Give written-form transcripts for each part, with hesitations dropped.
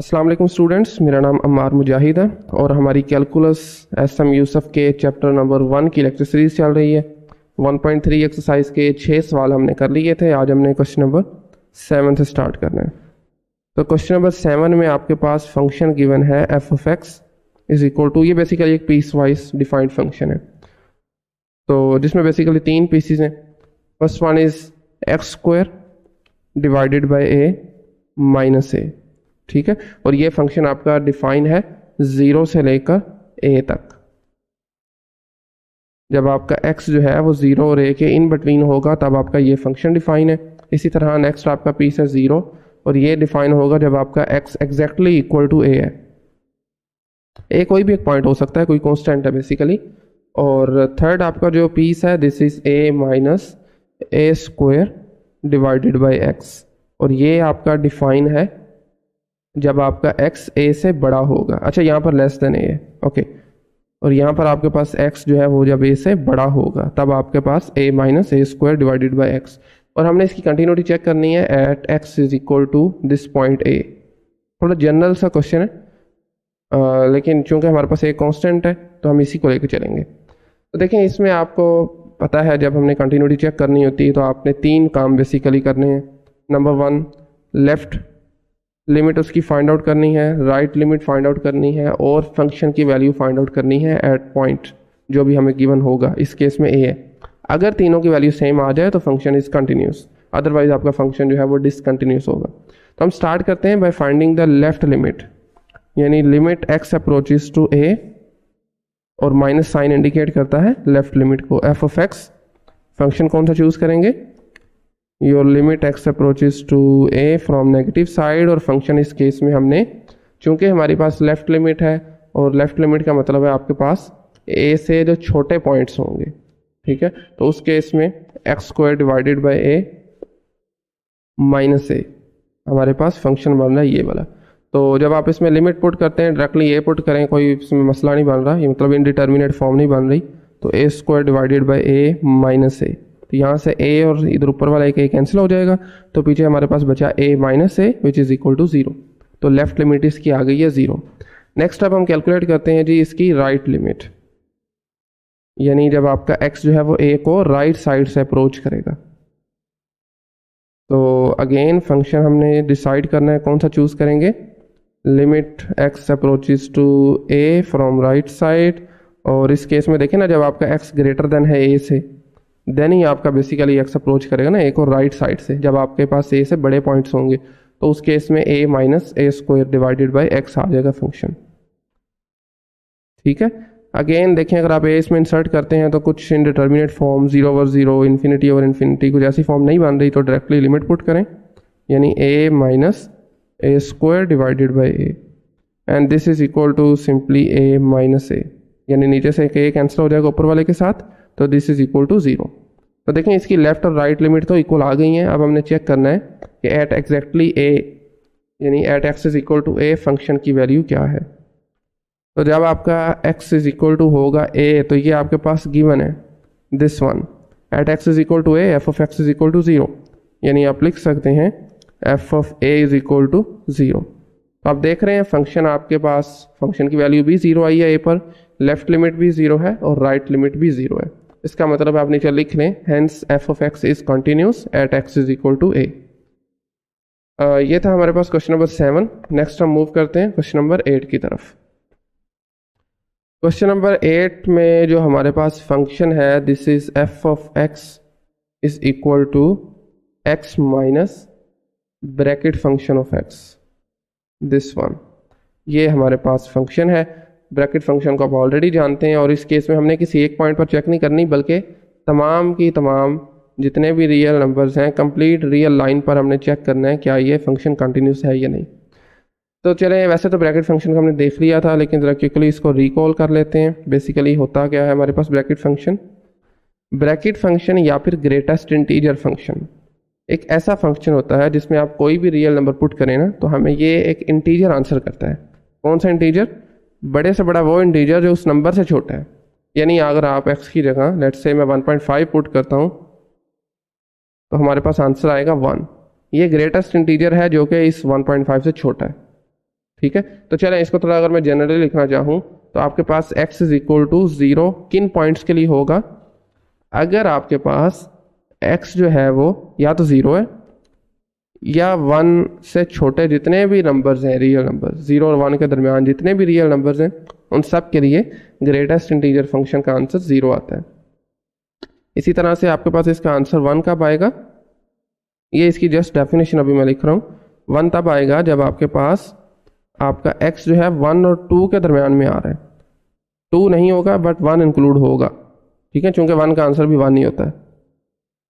अस्सलाम वालेकुम स्टूडेंट्स, मेरा नाम अम्मार मुजाहिद है और हमारी कैलकुलस एसएम यूसुफ के चैप्टर नंबर 1 की लेक्चर सीरीज चल रही है। 1.3 एक्सरसाइज के 6 सवाल हमने कर लिए थे। आज हमने क्वेश्चन नंबर 7 से स्टार्ट करना है। तो क्वेश्चन नंबर 7 में आपके पास फंक्शन गिवन है f of x is equal to, ये बेसिकली एक पीस वाइज डिफाइंड फंक्शन है, तो जिसमें बेसिकली 3 पीसीज हैं। First one is x square divided by a minus a, ठीक है। और ये फंक्शन आपका डिफाइन है 0 से लेकर a तक। जब आपका x जो है वो 0 और a के इन बिटवीन होगा तब आपका ये फंक्शन डिफाइन है। इसी तरह नेक्स्ट आपका पीस है 0 और ये डिफाइन होगा जब आपका x exactly equal to a है। a कोई भी एक पॉइंट हो सकता है, कोई कांस्टेंट है बेसिकली। और थर्ड आपका जो पीस है this is a minus a square divided by x, और ये आपका डिफाइन है जब आपका x a से बड़ा होगा। अच्छा, यहाँ पर लेस देन a है, ओके। और यहाँ पर आपके पास x जो है वो जब a से बड़ा होगा तब आपके पास a minus a square divided by x। और हमने इसकी कंटिन्यूटी चेक करनी है at x is equal to this point a। थोड़ा जनरल सा क्वेश्चन है, लेकिन चूंकि हमारे पास एक कांस्टेंट है तो हम इसी को लेकर चलेंगे। तो देखें, इसमें आपको पता है जब हमने कंटिन्यूटी चेक करनी होती है तो आपने 3 काम बेसिकली करने हैं। नंबर 1, लेफ्ट लिमिट उसकी फाइंड आउट करनी है, राइट लिमिट फाइंड आउट करनी है, और फंक्शन की वैल्यू फाइंड आउट करनी है एट पॉइंट जो भी हमें गिवन होगा। इस केस में ए है। अगर तीनों की वैल्यू सेम आ जाए तो फंक्शन इज कंटिन्यूस, अदरवाइज आपका फंक्शन जो है वो डिसकंटिन्यूस होगा। तो हम स्टार्ट करते हैं by finding the left limit, यानी limit x approaches to a, और माइनस साइन इंडिकेट करता है लेफ्ट लिमिट को। एफ ऑफ एक्स फंक्शन कौन सा चूज करेंगे, your limit x approaches to a from negative side. और फंक्शन इस केस में हमने, चूंकि हमारे पास लेफ्ट लिमिट है और लेफ्ट लिमिट का मतलब है आपके पास ए से जो छोटे पॉइंट्स होंगे, ठीक है, तो उस केस में x square divided by a minus a हमारे पास फंक्शन बन रहा है ये वाला। तो जब आप इसमें लिमिट पुट करते हैं डायरेक्टली ए पुट करें, कोई इसमें मसला नहीं बन रहा, ये मतलब इनडिटर्मिनेट फॉर्म नहीं बन रही। तो a square divided by a minus a, तो यहाँ से a और इधर ऊपर वाला एक कैंसिल हो जाएगा, तो पीछे हमारे पास बचा a minus a which is equal to 0। तो लेफ्ट लिमिट इसकी आ गई है 0। नेक्स्ट अब हम कैलकुलेट करते हैं जी इसकी राइट लिमिट, यानी जब आपका x जो है वो a को राइट साइड से अप्रोच करेगा। तो अगेन फंक्शन हमने डिसाइड करना है कौन सा चूज करेंगे, limit x approaches to a from right side. और इस केस में देखें ना, जब आपका x ग्रेटर देन है a से देन ही आपका बेसिकली x अप्रोच करेगा ना एक और राइट साइड से। जब आपके पास a से बड़े पॉइंट्स होंगे तो उस केस में a minus a square divided by x आ जाएगा फंक्शन, ठीक है। अगेन देखें, अगर आप a इसमें इंसर्ट करते हैं तो कुछ indeterminate form 0 over 0, infinity over infinity, कुछ ऐसी फॉर्म नहीं बन रही, तो डायरेक्टली लिमिट पुट करें, यानी a minus a square divided by a, and this is equal to simply a minus a, यानी नीचे से a कैंसिल हो जाएगा ऊपर वाले के साथ, तो दिस इज इक्वल टू 0। तो देखें इसकी लेफ्ट और राइट लिमिट तो इक्वल आ गई हैं। अब हमने चेक करना है कि एट एग्जैक्टली a, यानी at x is equal to a function की वैल्यू क्या है। तो जब आपका x इज इक्वल टू होगा a, तो ये आपके पास गिवन है this one, at x is equal to a f of x is equal to 0, यानी आप लिख सकते हैं f of a is equal to 0। तो आप देख रहे हैं फंक्शन आपके पास, फंक्शन की वैल्यू भी 0 आई है a पर, लेफ्ट लिमिट भी 0 है और राइट लिमिट भी 0 है। इसका मतलब आप नीचे लिख लें hence f of x is continuous at x is equal to a. ये था हमारे पास क्वेश्चन नंबर 7। नेक्स्ट हम मूव करते हैं क्वेश्चन नंबर 8 की तरफ। क्वेश्चन नंबर 8 में जो हमारे पास फंक्शन है this is f of x is equal to x minus bracket function of x, this one. ये हमारे पास फंक्शन है, ब्रैकेट फंक्शन को आप ऑलरेडी जानते हैं। और इस केस में हमने किसी एक पॉइंट पर चेक नहीं करनी, बल्कि तमाम की तमाम जितने भी रियल नंबर्स हैं कंप्लीट रियल लाइन पर हमने चेक करना है क्या ये फंक्शन कंटिन्यूस है या नहीं। तो चलें, वैसे तो ब्रैकेट फंक्शन को हमने देख लिया था, लेकिन ज़रा क्विकली इसको रिकॉल कर लेते हैं। बेसिकली होता क्या है हमारे पास ब्रैकेट फंक्शन या फिर ग्रेटेस्ट इंटीजर फंक्शन एक ऐसा फंक्शन होता है जिसमें आप कोई भी रियल नंबर पुट करें ना तो हमें ये एक इंटीजर आंसर करता है। कौन सा इंटीजर, बड़े से बड़ा वो इंटीजर जो उस नंबर से छोटा है। यानी अगर आप x की जगह लेट्स से मैं 1.5 पुट करता हूँ तो हमारे पास आंसर आएगा 1। ये ग्रेटेस्ट इंटीजर है जो कि इस 1.5 से छोटा है, ठीक है। तो चलें इसको थोड़ा अगर मैं जनरली लिखना चाहूँ तो आपके पास x इज इक्वल टू 0 किन पॉइंट्स के लिए होगा, अगर आपके पास x जो है वो या तो 0 है या 1 से छोटे जितने भी नंबर्स हैं, रियल नंबर 0 और 1 के दरमियान जितने भी रियल नंबर्स हैं, उन सब के लिए ग्रेटेस्ट इंटीजर फंक्शन का आंसर 0 आता है। इसी तरह से आपके पास इसका आंसर 1 कब आएगा, ये इसकी जस्ट डेफिनेशन अभी मैं लिख रहा हूँ। 1 तब आएगा जब आपके पास आपका x जो है 1 और 2 के दरमियान में आ रहा है। 2 नहीं होगा बट 1 इंक्लूड होगा, ठीक है, चूंकि 1 का आंसर भी 1 ही होता है।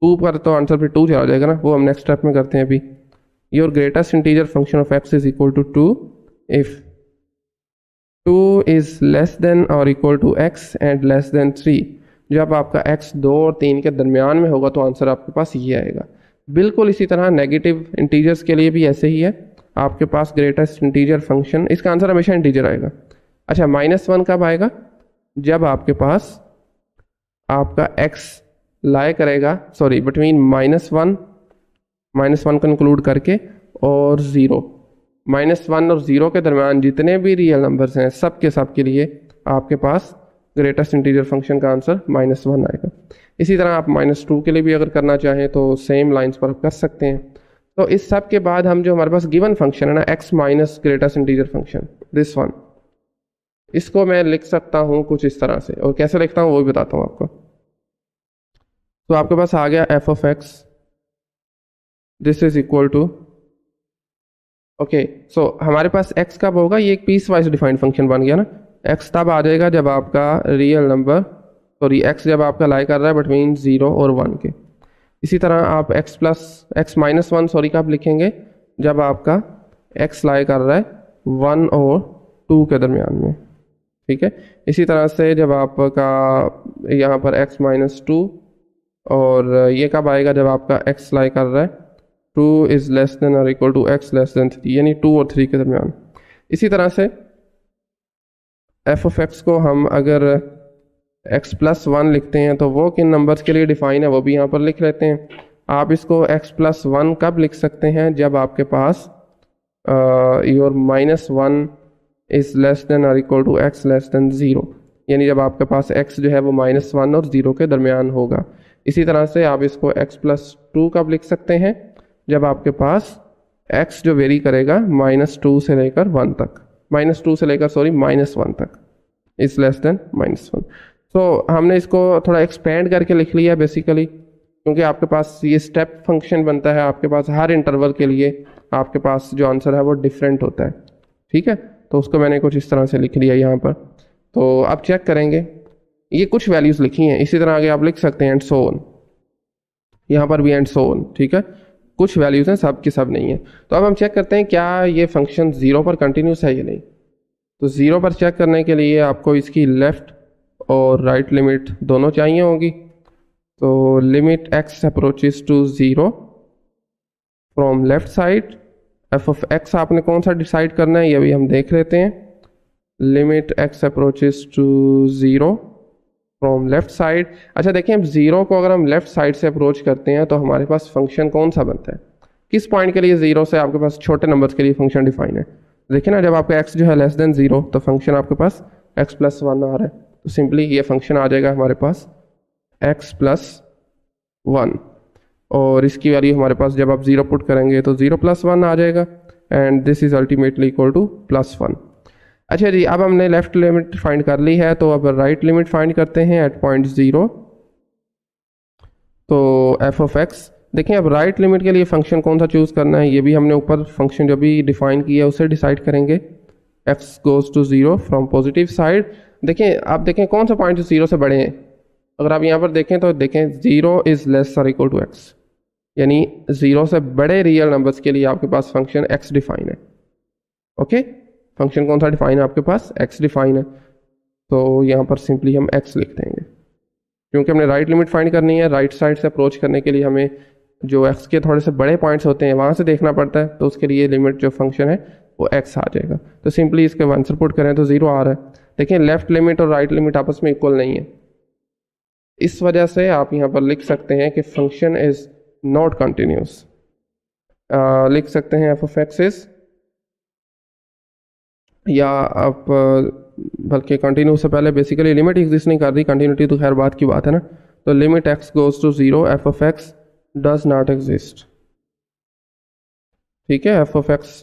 2 पर तो आंसर फिर 2 चला जाएगा ना, वो हम नेक्स्ट स्टेप में करते हैं अभी। Your greatest integer function of x is equal to 2 if 2 is less than और equal to x and less than 3। जब आपका x 2 और 3 के दरमियान में होगा तो आंसर आपके पास ये आएगा। बिल्कुल इसी तरह नेगेटिव इंटीजर्स के लिए भी ऐसे ही है, आपके पास ग्रेटेस्ट इंटीजर फंक्शन, इसका आंसर हमेशा इंटीजर आएगा। अच्छा, -1 कब आएगा, जब आपके पास आपका x लाई करेगा, सॉरी बिटवीन -1 को इंक्लूड करके और 0, -1 और 0 के दरमियान जितने भी रियल नंबर्स हैं सब के सब के लिए आपके पास ग्रेटेस्ट इंटीजर फंक्शन का आंसर -1 आएगा। इसी तरह आप -2 के लिए भी अगर करना चाहें तो सेम लाइंस पर आप कर सकते हैं। तो इस सब के बाद हम जो हमारे पास गिवन फंक्शन है ना, x minus greatest integer function, this one, इसको मैं लिख सकता हूँ कुछ इस तरह से, और कैसे लिखता हूँ वो भी बताता हूँ आपको। तो आपके पास आ गया f of x, this is equal to, okay, so हमारे पास x कब होगा, ये एक पीस वाइज डिफाइंड फंक्शन बन गया ना। x तब आ जाएगा जब आपका रियल नंबर, सॉरी x जब आपका लाई कर रहा है बिटवीन 0 और 1 के। इसी तरह आप x माइनस 1 सॉरी कब लिखेंगे, जब आपका x लाई कर रहा है 1 और 2 के दरमियान में, ठीक है। इसी तरह से जब आपका यहाँ पर x माइनस 2, और ये कब आएगा, जब आपका x लाई कर रहा है 2 इज़ लेस देन और equal to x less than 3, यानी 2 और 3 के दरमियान। इसी तरह से f ऑफ x को हम अगर x प्लस 1 लिखते हैं तो वो किन नंबर्स के लिए डिफाइन है वो भी यहाँ पर लिख लेते हैं। आप इसको x प्लस 1 कब लिख सकते हैं, जब आपके पास योर -1 इज़ लेस देन और equal to x less than 0, यानी जब आपके पास x जो है वो -1 और 0 के दरमियान होगा। इसी तरह से आप इसको x प्लस 2 कब लिख सकते हैं, जब आपके पास x जो वेरी करेगा -2 से लेकर 1 तक, -2 से लेकर सॉरी -1 तक, इज़ लेस देन -1। तो हमने इसको थोड़ा एक्सपेंड करके लिख लिया बेसिकली, क्योंकि आपके पास ये स्टेप फंक्शन बनता है, आपके पास हर इंटरवल के लिए आपके पास जो आंसर है वो डिफरेंट होता है, ठीक है। तो उसको मैंने कुछ इस तरह से लिख लिया यहाँ पर। तो अब चेक करेंगे, ये कुछ वैल्यूज़ लिखी हैं, इसी तरह आगे आप लिख सकते हैं एंड सो ऑन, यहाँ पर भी एंड सो ऑन, ठीक है। कुछ वैल्यूज़ हैं, सब की सब नहीं है। तो अब हम चेक करते हैं क्या ये फंक्शन 0 पर कंटिन्यूस है या नहीं। तो 0 पर चेक करने के लिए आपको इसकी लेफ़्ट और राइट लिमिट दोनों चाहिए होगी। तो limit x approaches to 0 from left side, f of x आपने कौन सा डिसाइड करना है ये भी हम देख लेते हैं। Limit x approaches to 0 from left side, अच्छा देखिए अब 0 को अगर हम लेफ्ट साइड से अप्रोच करते हैं तो हमारे पास फंक्शन कौन सा बनता है, किस पॉइंट के लिए 0 से आपके पास छोटे नंबर्स के लिए फंक्शन डिफाइन है। देखिए ना, जब आपका x जो है लेस देन 0 तो फंक्शन आपके पास x प्लस 1 आ रहा है, तो सिंपली ये फंक्शन आ जाएगा हमारे पास x प्लस 1, और इसकी वैल्यू हमारे पास जब आप 0 पुट करेंगे तो 0 प्लस 1 आ जाएगा, and this is ultimately equal to +1। अच्छा जी, अब हमने लेफ्ट लिमिट फाइंड कर ली है, तो अब राइट लिमिट फाइंड करते हैं एट पॉइंट 0। तो f ऑफ x, देखें अब राइट लिमिट के लिए फंक्शन कौन सा चूज़ करना है ये भी हमने ऊपर फंक्शन जो भी डिफाइन किया है उसे डिसाइड करेंगे। x goes to 0 from positive side, देखें आप देखें कौन सा पॉइंट 0 से बड़े हैं। अगर आप यहाँ पर देखें तो देखें 0 इज़ लेस और इक्वल टू x, यानी 0 से बड़े रियल नंबर्स के लिए आपके पास फंक्शन x डिफाइन है। ओके, फंक्शन कौन सा डिफाइन है आपके पास, x डिफाइन है। तो यहाँ पर सिंपली हम x लिख देंगे, क्योंकि हमने राइट लिमिट फाइंड करनी है। राइट साइड से अप्रोच करने के लिए हमें जो x के थोड़े से बड़े पॉइंट्स होते हैं वहाँ से देखना पड़ता है, तो उसके लिए लिमिट जो फंक्शन है वो x आ जाएगा। तो सिंपली इसके आंसर पुट करें तो 0 आ रहा है। देखिए लेफ्ट लिमिट और राइट लिमिट आपस में इक्वल नहीं है, इस वजह से आप यहाँ पर लिख सकते हैं कि फंक्शन इज नॉट कंटिन्यूस। लिख सकते हैं f ऑफ x इज या आप बल्कि कंटिन्यू से पहले बेसिकली लिमिट एग्जिस्ट नहीं कर रही, कंटिन्यूटी तो खैर बात की बात है ना। तो limit x goes to zero f of x does not exist. ठीक है, एफ ऑफ एक्स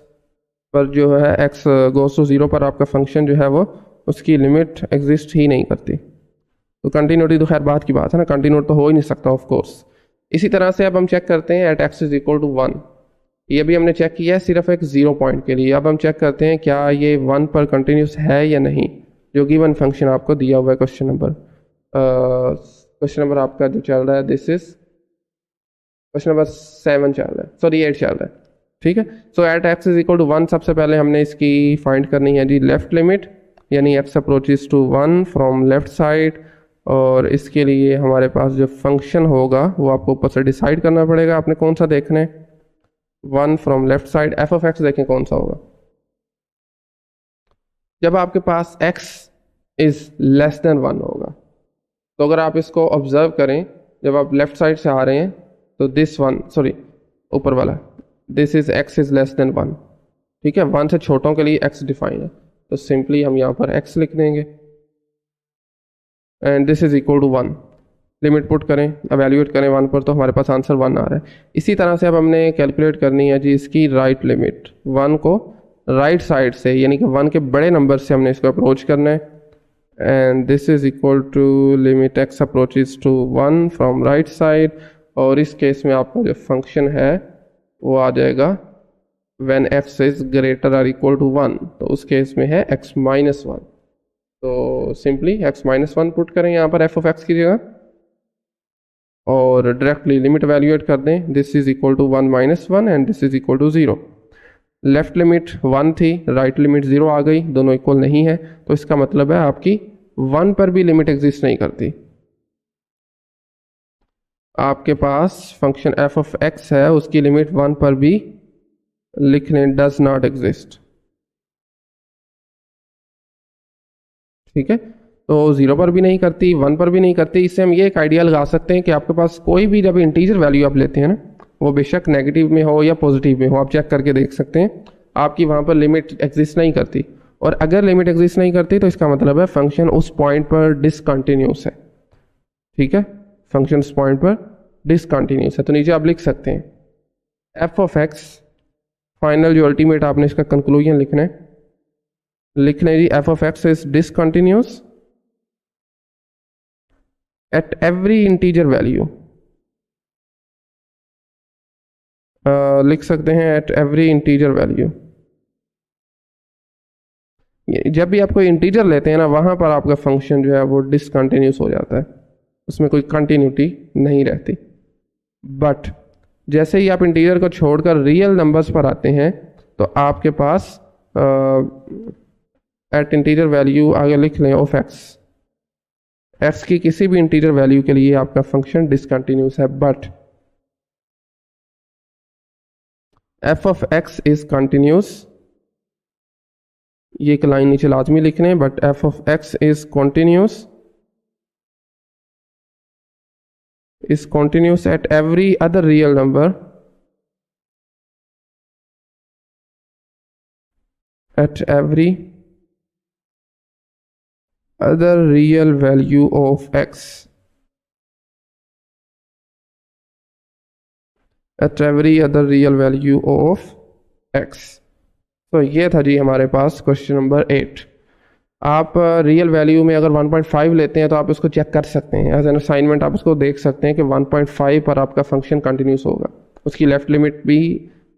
पर जो है एक्स गोज टू ज़ीरो पर आपका फंक्शन जो है वो उसकी लिमिट एग्जिस्ट ही नहीं करती। तो कंटिन्यूटी तो खैर बात की बात है ना, कंटिन्यूट तो हो ही नहीं सकता ऑफ कोर्स। इसी तरह से अब हम चेक करते हैं at x is equal to one. ये भी हमने चेक किया है सिर्फ एक ज़ीरो पॉइंट के लिए। अब हम चेक करते हैं क्या ये वन पर कंटिन्यूस है या नहीं, जो गिवन फंक्शन आपको दिया हुआ है क्वेश्चन नंबर आपका जो चल रहा है दिस इज क्वेश्चन नंबर 7 चल रहा है, सॉरी 8 चल रहा है। ठीक है, so at x is equal to one सबसे पहले हमने इसकी फाइंड करनी है जी लेफ्ट लिमिट, यानी x approaches to one from left side. और इसके लिए हमारे पास जो फंक्शन होगा वो आपको ऊपर से डिसाइड करना पड़ेगा, आपने कौन सा देखना है, one from left side. F of x देखें कौन सा होगा, जब आपके पास x is less than one होगा। तो अगर आप इसको ऑब्जर्व करें, जब आप लेफ्ट साइड से आ रहे हैं तो दिस वन, सॉरी ऊपर वाला, this is x is less than one. ठीक है, वन से छोटों के लिए एक्स डिफाइन है, तो सिंपली हम यहाँ पर एक्स लिख देंगे and this is equal to one. Limit put करें, एवेल्यूएट करें वन पर, तो हमारे पास आंसर वन आ रहा है। इसी तरह से अब हमने कैलकुलेट करनी है जी इसकी राइट लिमिट, वन को राइट साइड से यानी कि वन के बड़े नंबर से हमने इसको अप्रोच करना है and this is equal to limit x approaches to one from right side. और इस केस में आपका जो फंक्शन है वो आ जाएगा व्हेन एक्स इज ग्रेटर और इक्वल टू वन, तो उस केस में है एक्स माइनस वन। तो simply x minus one put करें यहाँ पर एफ ऑफ एक्स की जगह और डायरेक्टली लिमिट वैल्यूएट कर दें, this is equal to one minus one and this is equal to zero. Left limit one थी, राइट लिमिट ज़ीरो आ गई, दोनों इक्वल नहीं है, तो इसका मतलब है आपकी वन पर भी लिमिट एग्जिस्ट नहीं करती। आपके पास फंक्शन एफ ऑफ एक्स है, उसकी लिमिट वन पर भी लिख लें डज नॉट एग्जिस्ट। ठीक है, तो ज़ीरो पर भी नहीं करती, वन पर भी नहीं करती। इससे हम ये एक आइडिया लगा सकते हैं कि आपके पास कोई भी जब इंटीजर वैल्यू आप लेते हैं ना, वो बेशक नेगेटिव में हो या पॉजिटिव में हो, आप चेक करके देख सकते हैं आपकी वहाँ पर लिमिट एग्जिस्ट नहीं करती। और अगर लिमिट एग्जिस्ट नहीं करती तो इसका मतलब है फंक्शन उस पॉइंट पर डिसकंटिन्यूस है। ठीक है, फंक्शन उस पॉइंट पर डिसकंटिन्यूस है। तो नीचे आप लिख सकते हैं एफ ऑफ एक्स, फाइनल जो अल्टीमेट आपने इसका कंक्लूजन लिखना है जी, f of x is discontinuous at every integer value. लिख सकते हैं एट एवरी इंटीजर वैल्यू। जब भी आप कोई इंटीजर लेते हैं ना, वहाँ पर आपका फंक्शन जो है वो डिसकंटिन्यूस हो जाता है, उसमें कोई कंटिन्यूटी नहीं रहती। बट जैसे ही आप इंटीजर को छोड़कर रियल नंबर्स पर आते हैं तो आपके पास एट इंटीजर वैल्यू आगे लिख लें ऑफ एक्स, एक्स की किसी भी इंटीजर वैल्यू के लिए आपका फंक्शन डिसकंटिन्यूस है। But F of x is continuous, ये एक लाइन नीचे लाजमी लिख लें, but F of x is continuous at every other real number, at every other real value of x, at every other real value of x। तो ये था जी हमारे पास क्वेश्चन नंबर 8। आप रियल वैल्यू में अगर 1.5 लेते हैं तो आप इसको चेक कर सकते हैं, एज एन असाइनमेंट आप उसको देख सकते हैं कि 1.5 पर आपका फंक्शन कंटिन्यूस होगा। उसकी लेफ्ट लिमिट भी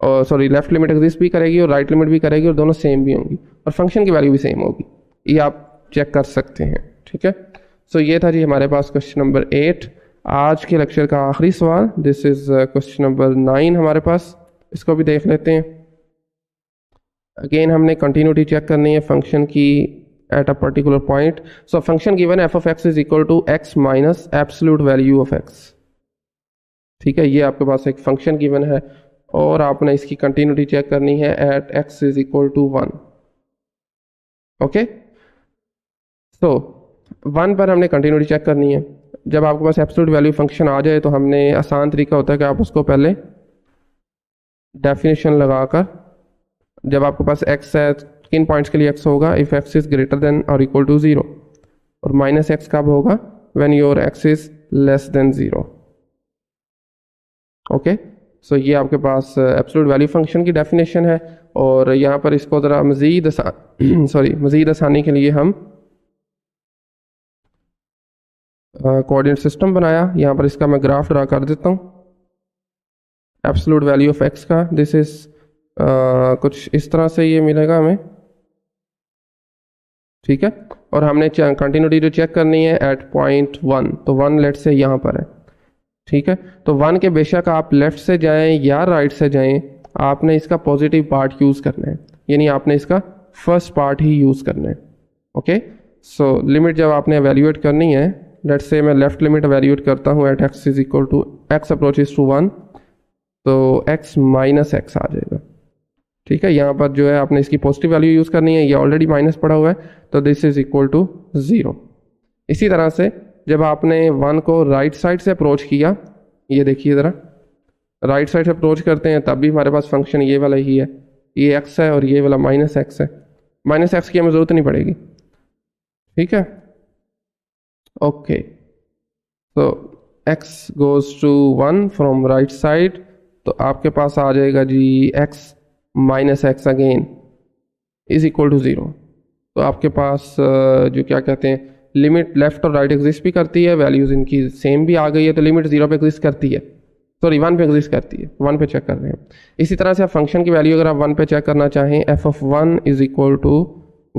लेफ्ट लिमिट एग्जिस्ट भी करेगी और राइट लिमिट भी करेगी और दोनों सेम भी होंगी और फंक्शन की वैल्यू भी सेम होगी, ये आप चेक कर सकते हैं। ठीक है, सो ये था जी हमारे पास क्वेश्चन नंबर 8। आज के लेक्चर का आखिरी सवाल, दिस इज क्वेश्चन नंबर 9 हमारे पास, इसको भी देख लेते हैं। अगेन हमने कंटिन्यूटी चेक करनी है फंक्शन की at a particular point. So function given f of x is equal to x minus absolute value of x. ठीक है, ये आपके पास एक फंक्शन गिवन है और आपने इसकी कंटिन्यूटी चेक करनी है at x is equal to 1। Okay, so 1 पर हमने कंटिन्यूटी चेक करनी है। जब आपके पास एब्सोल्यूट वैल्यू फंक्शन आ जाए तो हमने आसान तरीका होता है कि आप उसको पहले डेफिनेशन लगाकर, जब आपके पास x है किन पॉइंट्स के लिए x होगा, if x is greater than और इक्वल टू 0, और माइनस एक्स कब होगा, when your x is less than 0। Okay, so ये आपके पास एब्सोल्यूट वैल्यू फंक्शन की डेफिनेशन है। और यहाँ पर इसको ज़रा मज़ीद मज़ीद आसानी के लिए हम कोऑर्डिनेट सिस्टम बनाया। यहाँ पर इसका मैं ग्राफ ड्रा कर देता हूँ एब्सोल्यूट वैल्यू ऑफ x का। दिस इज़ कुछ इस तरह से ये मिलेगा हमें, ठीक है। और हमने कंटिन्यूटी जो चेक करनी है एट पॉइंट 1, तो 1 लेट से यहाँ पर है, ठीक है। तो 1 के बेशक आप लेफ्ट से जाएं या राइट से जाएं, आपने इसका पॉजिटिव पार्ट यूज़ करना है, यानी आपने इसका फर्स्ट पार्ट ही यूज़ करना है। ओके, सो लिमिट जब आपने एवेल्यूएट करनी है, लेट से मैं लेफ्ट लिमिट एवेल्यूएट करता हूँ at x is equal to x approaches to 1, तो x माइनस एक्स आ जाएगा, ठीक है। यहाँ पर जो है आपने इसकी पॉजिटिव वैल्यू यूज़ करनी है, ये ऑलरेडी माइनस पड़ा हुआ है, तो दिस इज इक्वल टू 0। इसी तरह से जब आपने 1 को राइट साइड से अप्रोच किया, ये देखिए ज़रा, राइट साइड से अप्रोच करते हैं तब भी हमारे पास फंक्शन ये वाला ही है, ये x है और ये वाला माइनस एक्स है। माइनस एक्स की हमें ज़रूरत नहीं पड़ेगी, ठीक है। ओके, तो x goes to 1 from right side, तो आपके पास आ जाएगा जी x minus x again is equal to 0। तो आपके पास जो क्या कहते हैं, लिमिट लेफ्ट और राइट एग्जिस्ट भी करती है, वैल्यूज़ इनकी सेम भी आ गई है, तो लिमिट 0 पे एग्जिस्ट करती है, सॉरी 1 पे एग्जिस्ट करती है, 1 पे चेक कर रहे हैं। इसी तरह से आप फंक्शन की वैल्यू अगर आप 1 पे चेक करना चाहें, f of 1 is equal to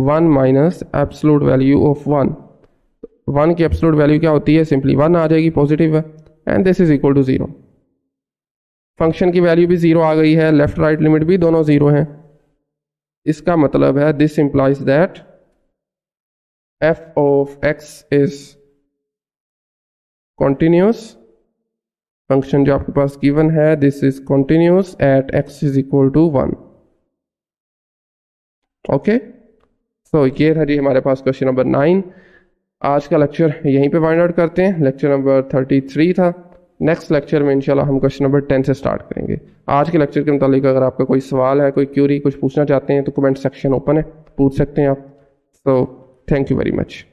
1 minus absolute value of 1। 1 की एब्सोल्यूट वैल्यू क्या होती है, सिंपली 1 आ जाएगी, पॉजिटिव है, and this is equal to 0। Function की वैल्यू भी 0 आ गई है, लेफ्ट राइट लिमिट भी दोनों 0 हैं। इसका मतलब है this implies that f of x is continuous. Function जो आपके पास गिवन है, this is continuous at x is equal to 1। Okay, so ये था जी हमारे पास क्वेश्चन नंबर 9। आज का लेक्चर यहीं पे फाइंड आउट करते हैं, लेक्चर नंबर 33 था। नेक्स्ट लेक्चर में इंशाल्लाह हम क्वेश्चन नंबर 10 से स्टार्ट करेंगे। आज के लेक्चर के मुतालिक अगर आपका कोई सवाल है, कोई क्यूरी, कुछ पूछना चाहते हैं, तो कमेंट सेक्शन ओपन है, पूछ सकते हैं आप। So thank you very much.